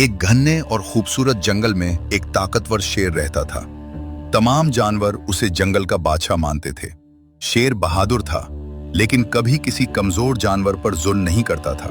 एक घने और खूबसूरत जंगल में एक ताकतवर शेर रहता था। तमाम जानवर उसे जंगल का बादशाह मानते थे। शेर बहादुर था, लेकिन कभी किसी कमजोर जानवर पर जुल्म नहीं करता था।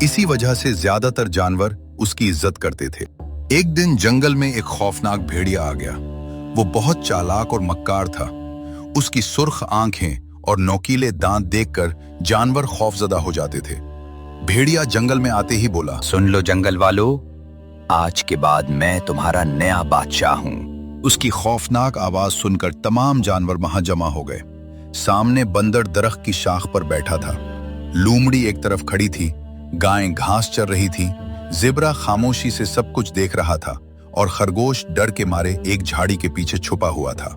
इसी वजह से ज्यादातर जानवर उसकी इज्जत करते थे। एक दिन जंगल में एक खौफनाक भेड़िया आ गया। वो बहुत चालाक और मक्कार था। उसकी सुर्ख आंखें और नोकीले दांत देखकर जानवर खौफजदा हो जाते थे। भेड़िया जंगल में आते ही बोला, सुन लो जंगल वालों, आज के बाद मैं तुम्हारा नया बादशाह हूँ। उसकी खौफनाक आवाज सुनकर तमाम जानवर वहां जमा हो गए। सामने बंदर दरख्त की शाख पर बैठा था, लूमड़ी एक तरफ खड़ी थी, गायें घास चर रही थी, ज़ेब्रा खामोशी से सब कुछ देख रहा था और खरगोश डर के मारे एक झाड़ी के पीछे छुपा हुआ था।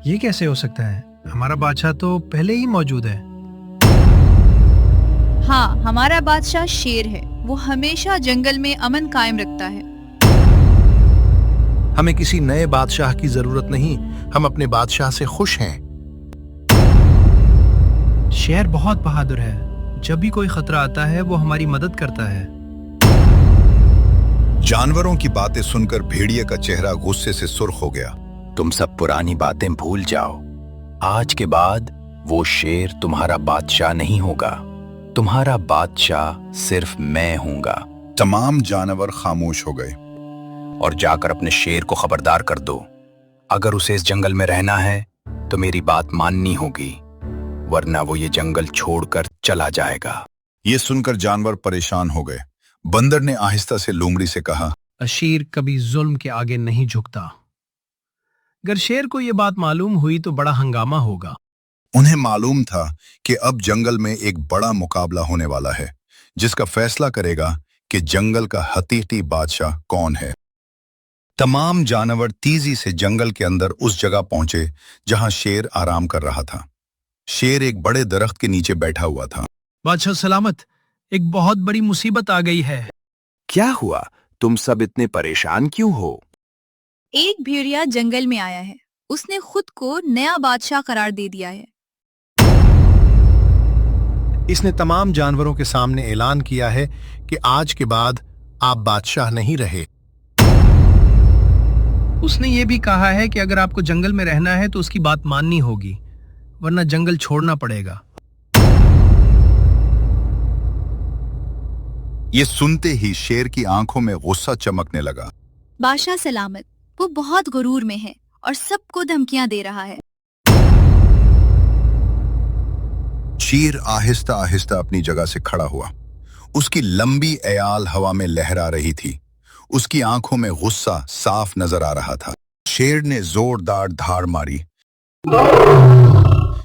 ये कैसे हो सकता है? हमारा बादशाह तो पहले ही मौजूद है। हाँ, हमारा बादशाह शेर है। वो हमेशा जंगल में अमन कायम रखता है। हमें किसी नए बादशाह की जरूरत नहीं, हम अपने बादशाह से खुश हैं। शेर बहुत बहादुर है। जब भी कोई खतरा आता है वो हमारी मदद करता है। जानवरों की बातें सुनकर भेड़िए का चेहरा गुस्से से सुर्ख हो गया। तुम सब पुरानी बातें भूल जाओ। आज के बाद वो शेर तुम्हारा बादशाह नहीं होगा। तुम्हारा बादशाह सिर्फ मैं हूंगा। तमाम जानवर खामोश हो गए। और जाकर अपने शेर को खबरदार कर दो, अगर उसे इस जंगल में रहना है तो मेरी बात माननी होगी, वरना वो ये जंगल छोड़कर चला जाएगा। ये सुनकर जानवर परेशान हो गए। बंदर ने आहिस्ता से लोमड़ी से कहा, शेर कभी जुल्म के आगे नहीं झुकता। अगर शेर को ये बात मालूम हुई तो बड़ा हंगामा होगा। उन्हें मालूम था कि अब जंगल में एक बड़ा मुकाबला होने वाला है, जिसका फैसला करेगा कि जंगल का हकीकी बादशाह कौन है। तमाम जानवर तेजी से जंगल के अंदर उस जगह पहुंचे जहां शेर आराम कर रहा था। शेर एक बड़े दरख्त के नीचे बैठा हुआ था। बादशाह सलामत, एक बहुत बड़ी मुसीबत आ गई है। क्या हुआ? तुम सब इतने परेशान क्यों हो? एक भेड़िया जंगल में आया है। उसने खुद को नया बादशाह करार दे दिया है। इसने तमाम जानवरों के सामने ऐलान किया है कि आज के बाद आप बादशाह नहीं रहे। उसने ये भी कहा है कि अगर आपको जंगल में रहना है तो उसकी बात माननी होगी, वरना जंगल छोड़ना पड़ेगा। ये सुनते ही शेर की आंखों में गुस्सा चमकने लगा। बादशाह सलामत, वो बहुत गुरूर में है और सबको धमकियां दे रहा है। शेर आहिस्ता आहिस्ता अपनी जगह से खड़ा हुआ। उसकी लंबी एयाल हवा में लहरा रही थी। उसकी आंखों में गुस्सा साफ नजर आ रहा था। शेर ने जोरदार धाड़ मारी।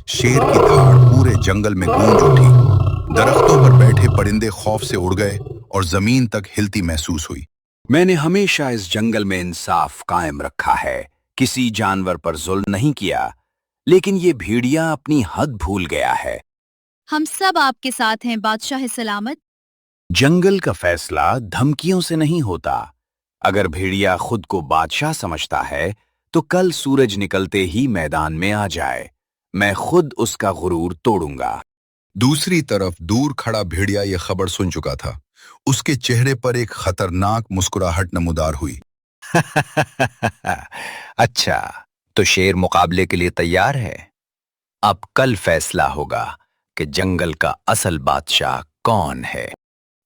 शेर की धाड़ पूरे जंगल में गूंज उठी। दरख्तों पर बैठे परिंदे खौफ से उड़ गए और जमीन तक हिलती महसूस हुई। मैंने हमेशा इस जंगल में इंसाफ कायम रखा है, किसी जानवर पर जुल्म नहीं किया, लेकिन ये भेड़िया अपनी हद भूल गया है। हम सब आपके साथ हैं बादशाह सलामत। जंगल का फैसला धमकियों से नहीं होता। अगर भेड़िया खुद को बादशाह समझता है तो कल सूरज निकलते ही मैदान में आ जाए। मैं खुद उसका गुरूर तोड़ूंगा। दूसरी तरफ दूर खड़ा भेड़िया यह खबर सुन चुका था। उसके चेहरे पर एक खतरनाक मुस्कुराहट नमूदार हुई। अच्छा, तो शेर मुकाबले के लिए तैयार है। अब कल फैसला होगा कि जंगल का असल बादशाह कौन है।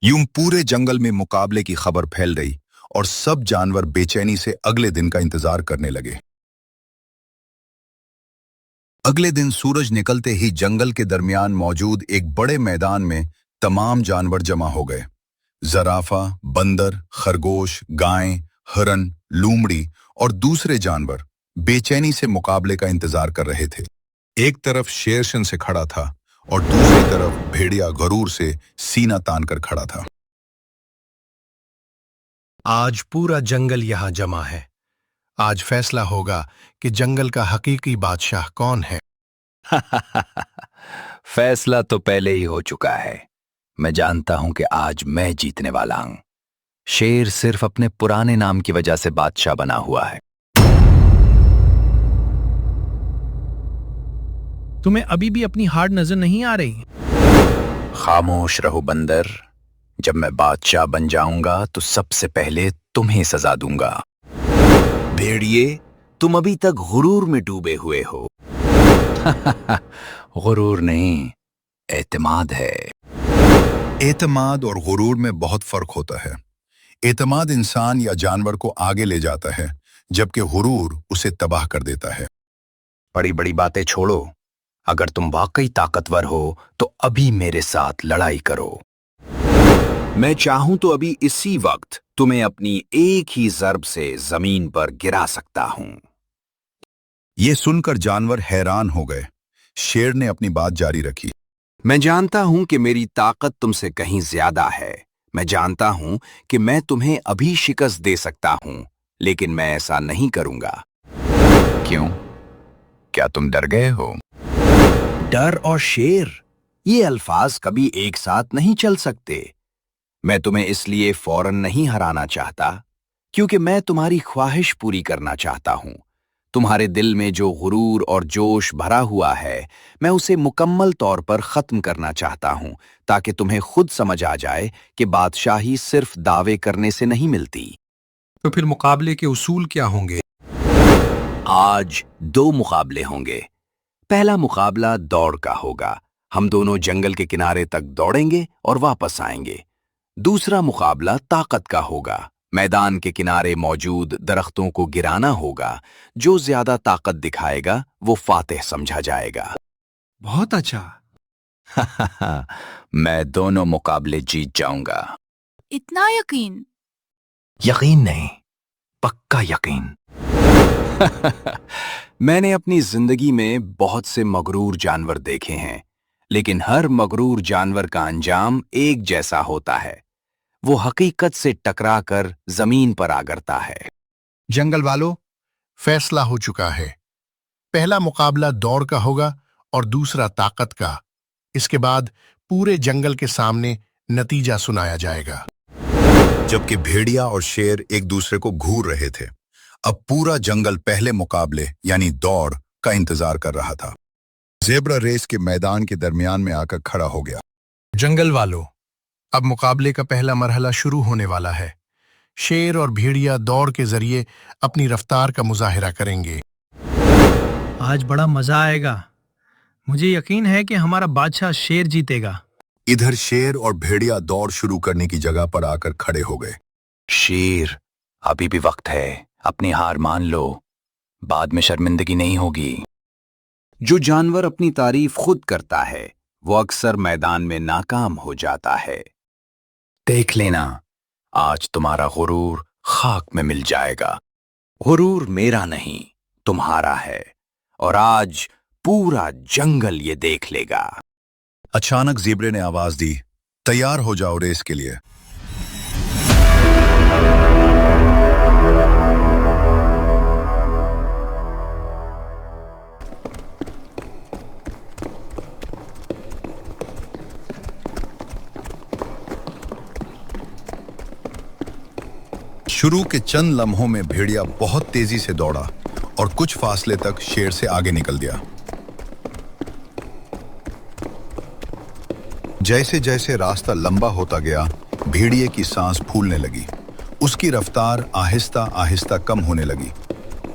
यूं पूरे जंगल में मुकाबले की खबर फैल गई और सब जानवर बेचैनी से अगले दिन का इंतजार करने लगे। अगले दिन सूरज निकलते ही जंगल के दरमियान मौजूद एक बड़े मैदान में तमाम जानवर जमा हो गए। जराफा, बंदर, खरगोश, गायें, हरन, लूमड़ी और दूसरे जानवर बेचैनी से मुकाबले का इंतजार कर रहे थे। एक तरफ शेरशन से खड़ा था और दूसरी तरफ भेड़िया गरूर से सीना तान कर खड़ा था। आज पूरा जंगल यहां जमा है। आज फैसला होगा कि जंगल का हकीकी बादशाह कौन है। फैसला तो पहले ही हो चुका है। मैं जानता हूं कि आज मैं जीतने वाला हूं। शेर सिर्फ अपने पुराने नाम की वजह से बादशाह बना हुआ है। तुम्हें अभी भी अपनी हार नजर नहीं आ रही? खामोश रहो बंदर, जब मैं बादशाह बन जाऊंगा तो सबसे पहले तुम्हें सजा दूंगा। भेड़िए, तुम अभी तक गुरूर में डूबे हुए हो। गुरूर नहीं, एतमाद है। एतमाद और गुरूर में बहुत फर्क होता है। एतमाद इंसान या जानवर को आगे ले जाता है, जबकि गुरूर उसे तबाह कर देता है। बड़ी बड़ी बातें छोड़ो। अगर तुम वाकई ताकतवर हो तो अभी मेरे साथ लड़ाई करो। मैं चाहूं तो अभी इसी वक्त तुम्हें अपनी एक ही ज़र्ब से जमीन पर गिरा सकता हूं। ये सुनकर जानवर हैरान हो गए। शेर ने अपनी बात जारी रखी। मैं जानता हूं कि मेरी ताकत तुमसे कहीं ज्यादा है। मैं जानता हूं कि मैं तुम्हें अभी शिकस्त दे सकता हूं, लेकिन मैं ऐसा नहीं करूंगा। क्यों? क्या तुम डर गए हो? डर और शेर, ये अल्फाज कभी एक साथ नहीं चल सकते। मैं तुम्हें इसलिए फौरन नहीं हराना चाहता, क्योंकि मैं तुम्हारी ख्वाहिश पूरी करना चाहता हूं। तुम्हारे दिल में जो गुरूर और जोश भरा हुआ है, मैं उसे मुकम्मल तौर पर खत्म करना चाहता हूं, ताकि तुम्हें खुद समझ आ जाए कि बादशाही सिर्फ दावे करने से नहीं मिलती। तो फिर मुकाबले के उसूल क्या होंगे? आज 2 मुकाबले होंगे। पहला मुकाबला दौड़ का होगा। हम दोनों जंगल के किनारे तक दौड़ेंगे और वापस आएंगे। दूसरा मुकाबला ताकत का होगा। मैदान के किनारे मौजूद दरख्तों को गिराना होगा। जो ज्यादा ताकत दिखाएगा वो फातेह समझा जाएगा। बहुत अच्छा। मैं दोनों मुकाबले जीत जाऊंगा। इतना यकीन? यकीन नहीं, पक्का यकीन। मैंने अपनी जिंदगी में बहुत से मगरूर जानवर देखे हैं, लेकिन हर मगरूर जानवर का अंजाम एक जैसा होता है। वो हकीकत से टकराकर जमीन पर आ गिरता है। जंगल वालों, फैसला हो चुका है। पहला मुकाबला दौड़ का होगा और दूसरा ताकत का। इसके बाद पूरे जंगल के सामने नतीजा सुनाया जाएगा। जबकि भेड़िया और शेर एक दूसरे को घूर रहे थे, अब पूरा जंगल पहले मुकाबले यानी दौड़ का इंतजार कर रहा था। ज़ेब्रा रेस के मैदान के दरमियान में आकर खड़ा हो गया। जंगल वालों, अब मुकाबले का पहला मरहला शुरू होने वाला है। शेर और भेड़िया दौड़ के जरिए अपनी रफ्तार का मुजाहिरा करेंगे। आज बड़ा मजा आएगा। मुझे यकीन है कि हमारा बादशाह शेर जीतेगा। इधर शेर और भेड़िया दौड़ शुरू करने की जगह पर आकर खड़े हो गए। शेर, अभी भी वक्त है, अपनी हार मान लो, बाद में शर्मिंदगी नहीं होगी। जो जानवर अपनी तारीफ खुद करता है वो अक्सर मैदान में नाकाम हो जाता है। देख लेना, आज तुम्हारा गुरूर खाक में मिल जाएगा। गुरूर मेरा नहीं, तुम्हारा है, और आज पूरा जंगल ये देख लेगा। अचानक ज़ेब्रे ने आवाज दी, तैयार हो जाओ रेस के लिए। शुरू के चंद लम्हों में भेड़िया बहुत तेजी से दौड़ा और कुछ फासले तक शेर से आगे निकल गया। जैसे जैसे रास्ता लंबा होता गया, भेड़िए की सांस फूलने लगी। उसकी रफ्तार आहिस्ता आहिस्ता कम होने लगी।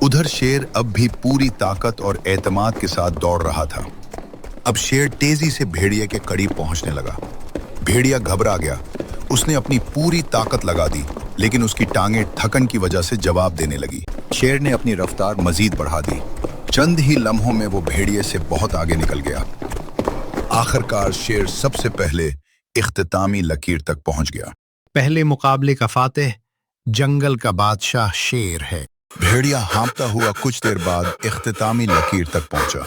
उधर शेर अब भी पूरी ताकत और एतमाद के साथ दौड़ रहा था। अब शेर तेजी से भेड़िए के करीब पहुंचने लगा। भेड़िया घबरा गया। उसने अपनी पूरी ताकत लगा दी, लेकिन उसकी टांगें थकन की वजह से जवाब देने लगी। शेर ने अपनी रफ्तार मजीद बढ़ा दी। चंद ही लम्हों में वो भेड़िए से बहुत आगे निकल गया। आखिरकार शेर सबसे पहले इख्तितामी लकीर तक पहुंच गया। पहले मुकाबले का फातेह जंगल का बादशाह शेर है। भेड़िया हाँफता हुआ कुछ देर बाद इख्तितामी लकीर तक पहुंचा।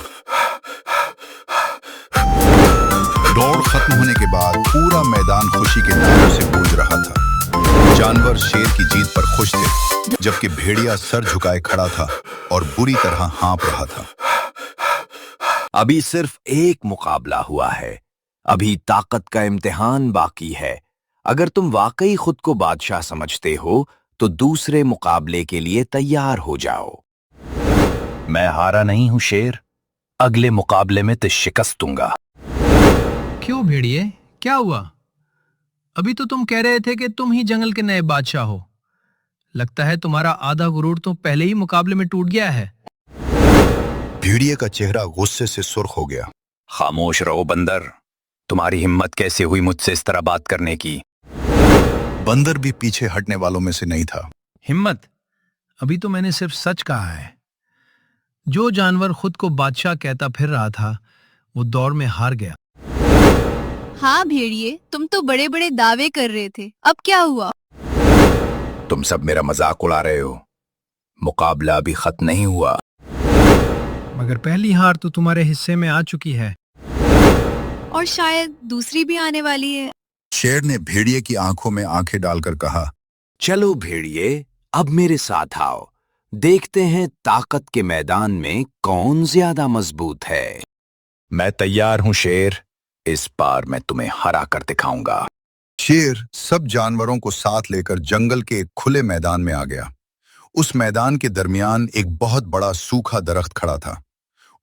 दौड़ खत्म होने के बाद पूरा मैदान खुशी के नारों से गूंज रहा था। जानवर शेर की जीत पर खुश थे, जबकि भेड़िया सर झुकाए खड़ा था और बुरी तरह हाँफ रहा था। अभी सिर्फ एक मुकाबला हुआ है। अभी ताकत का इम्तिहान बाकी है। अगर तुम वाकई खुद को बादशाह समझते हो तो दूसरे मुकाबले के लिए तैयार हो जाओ। मैं हारा नहीं हूं शेर, अगले मुकाबले में तो शिकस्त दूंगा। क्यों भेड़िए, क्या हुआ? अभी तो तुम कह रहे थे कि तुम ही जंगल के नए बादशाह हो। लगता है तुम्हारा आधा गुरूर तो पहले ही मुकाबले में टूट गया है। भेड़िए का चेहरा गुस्से से सुर्ख हो गया। खामोश रहो बंदर, तुम्हारी हिम्मत कैसे हुई मुझसे इस तरह बात करने की? बंदर भी पीछे हटने वालों में से नहीं था। हिम्मत? अभी तो मैंने सिर्फ सच कहा है। जो जानवर खुद को बादशाह कहता फिर रहा था वो दौड़ में हार गया। हाँ भेड़िए, तुम तो बड़े बड़े दावे कर रहे थे, अब क्या हुआ? तुम सब मेरा मजाक उड़ा रहे हो। मुकाबला अभी खत्म नहीं हुआ। मगर पहली हार तो तुम्हारे हिस्से में आ चुकी है। और शायद दूसरी भी आने वाली है। शेर ने भेड़िए की आंखों में आंखें डालकर कहा, चलो भेड़िए, अब मेरे साथ आओ, देखते हैं ताकत के मैदान में कौन ज्यादा मजबूत है। मैं तैयार हूं शेर, इस बार मैं तुम्हें हरा कर दिखाऊंगा। शेर सब जानवरों को साथ लेकर जंगल के एक खुले मैदान में आ गया। उस मैदान के दरमियान एक बहुत बड़ा सूखा दरख्त खड़ा था।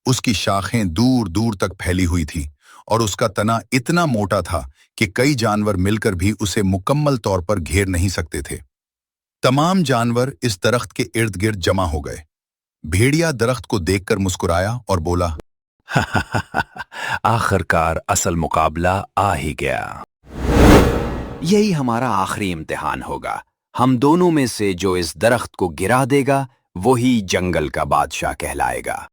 उसकी शाखें दूर दूर तक फैली हुई थी और उसका तना इतना मोटा था कि कई जानवर मिलकर भी उसे मुकम्मल तौर पर घेर नहीं सकते थे। तमाम जानवर इस दरख्त के इर्द गिर्द जमा हो गए। भेड़िया दरख्त को देखकर मुस्कुराया और बोला, आखिरकार असल मुकाबला आ ही गया। यही हमारा आखिरी इम्तिहान होगा। हम दोनों में से जो इस दरख्त को गिरा देगा वही जंगल का बादशाह कहलाएगा।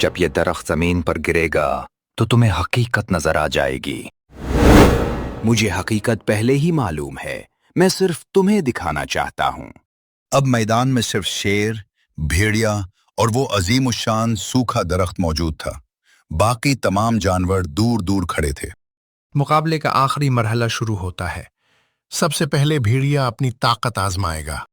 जब ये दरख्त जमीन पर गिरेगा तो तुम्हें हकीकत नजर आ जाएगी। मुझे हकीकत पहले ही मालूम है, मैं सिर्फ तुम्हें दिखाना चाहता हूं। अब मैदान में सिर्फ शेर, भेड़िया और वो अजीम उशान सूखा दरख्त मौजूद था। बाकी तमाम जानवर दूर दूर खड़े थे। मुकाबले का आखिरी मरहला शुरू होता है। सबसे पहले भेड़िया अपनी ताकत आजमाएगा।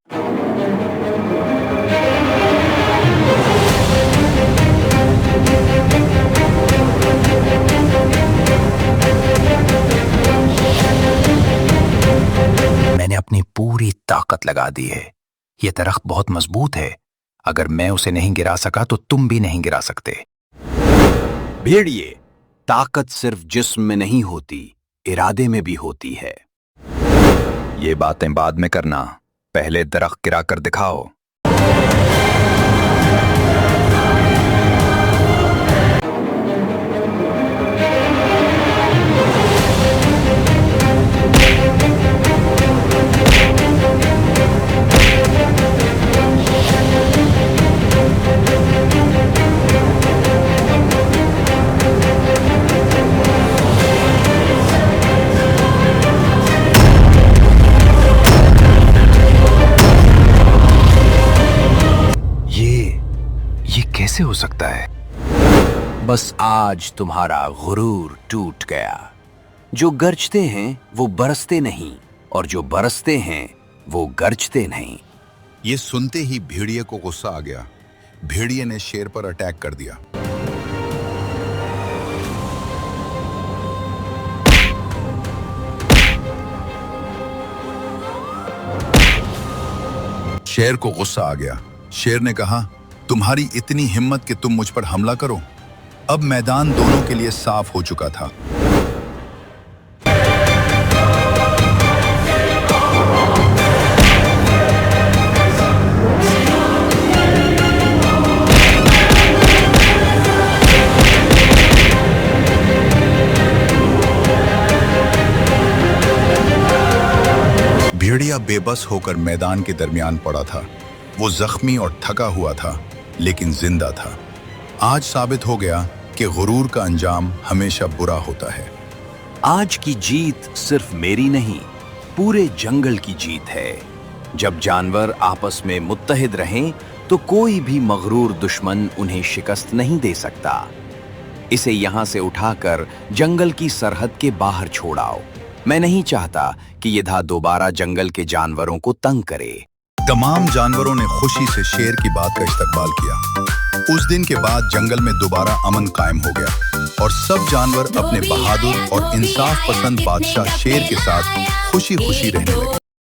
मैंने अपनी पूरी ताकत लगा दी है। यह दरख्त बहुत मजबूत है। अगर मैं उसे नहीं गिरा सका तो तुम भी नहीं गिरा सकते। भेड़िए, ताकत सिर्फ जिस्म में नहीं होती, इरादे में भी होती है। ये बातें बाद में करना, पहले दरख्त गिरा कर दिखाओ। ये कैसे हो सकता है? बस आज तुम्हारा गुरूर टूट गया। जो गरजते हैं वो बरसते नहीं, और जो बरसते हैं वो गरजते नहीं। ये सुनते ही भेड़िए को गुस्सा आ गया। भेड़िए ने शेर पर अटैक कर दिया। शेर को गुस्सा आ गया। शेर ने कहा, तुम्हारी इतनी हिम्मत कि तुम मुझ पर हमला करो। अब मैदान दोनों के लिए साफ हो चुका था। भेड़िया बेबस होकर मैदान के दरमियान पड़ा था। वो जख्मी और थका हुआ था, लेकिन जिंदा था। आज साबित हो गया कि गुरूर का अंजाम हमेशा बुरा होता है। आज की जीत सिर्फ मेरी नहीं, पूरे जंगल की जीत है। जब जानवर आपस में मुत्तहिद रहें तो कोई भी मगरूर दुश्मन उन्हें शिकस्त नहीं दे सकता। इसे यहां से उठाकर जंगल की सरहद के बाहर छोड़ाओ। मैं नहीं चाहता कि ये धा दोबारा जंगल के जानवरों को तंग करे। तमाम जानवरों ने खुशी से शेर की बात का इस्तकबाल किया। उस दिन के बाद जंगल में दोबारा अमन कायम हो गया और सब जानवर अपने बहादुर और इंसाफ पसंद बादशाह शेर के साथ खुशी खुशी रहने लगे।